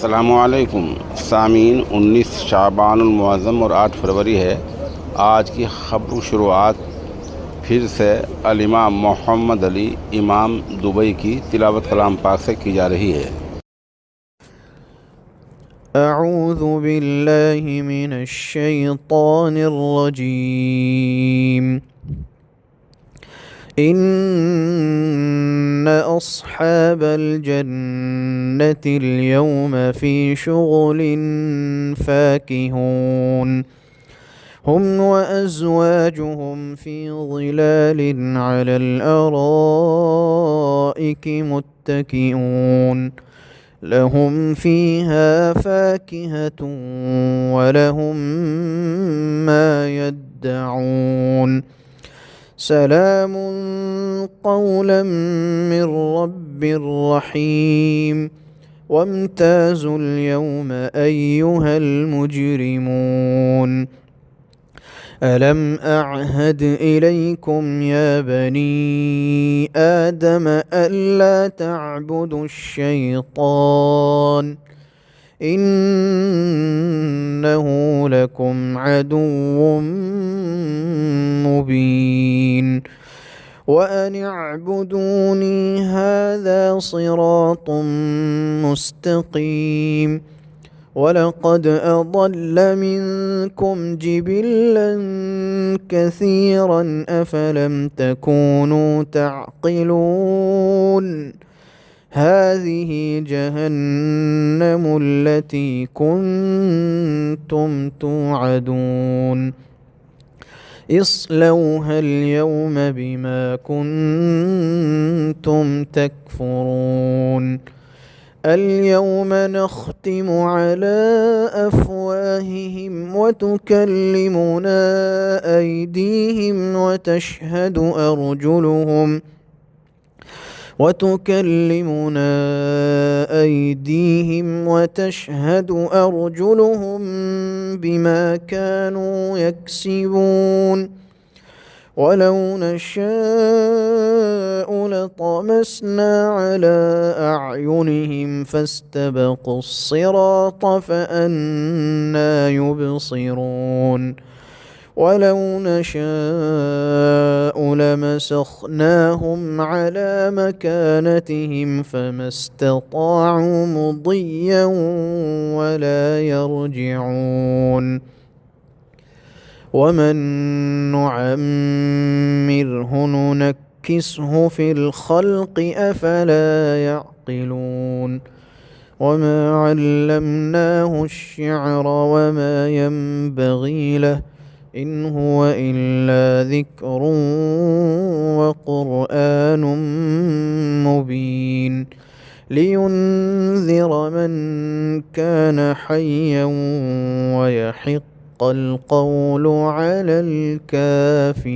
अस्सलामुअलैकुम सामीन। 19 शाबानुल मुअज़्ज़म और 8 फरवरी है। आज की ख़बर शुरुआत फिर से इमाम मोहम्मद अली इमाम दुबई की तिलावत कलाम पाक से की जा रही है। अऊज़ु बिल्लाहि मिनश शैतानिर रजीम। इन्न अस्हाबल जन्नतिल यौम फी शुग़ुलिन फ़ाकिहून हुम व अज़वाजुहुम फी ज़िलालिन अलल अराइकि मुत्तकिऊन लहुम फ़ीहा फ़ाकिहतुन व लहुम मा यद्दऊन सलामुन क़ौलन मिर रब्बिर रहीम वम्ताज़ुल यौम अय्युहल मुजरिमून अलम अअहद इलैकुम या बनी आदम अल्ला तअबुदुश शैतान इन्नहु लकुम अदुव्वुम मुबीन व अन अअबुदूनी हाज़ा सिरातुम मुस्तक़ीम वलक़द अضل मिनकुम जिबिल्लन कसीरन अफलम तकूनू तअक़िलून हाज़िही जहन्नमु अल्लती कुन्तुम तुअदून इस्लौहा अल-यौम बिमा कुन्तुम तकफ़ुरून اليوم نختم على أفواههم وتكلمنا أيديهم وتشهد أرجلهم بما كانوا يكسبون ولو نشاء لطمسنا على أعينهم فاستبقوا الصراط فأنى يبصرون ولو نشاء لمسخناهم على مكانتهم فما استطاعوا مضيا ولا يرجعون ومن نعمره ننكسه في الخلق أفلا يعقلون وما علمناه الشعر وما ينبغي له إن هو إلا ذكر وقرآن مبين لينذر من كان حيا ويحق القول على الكافرين.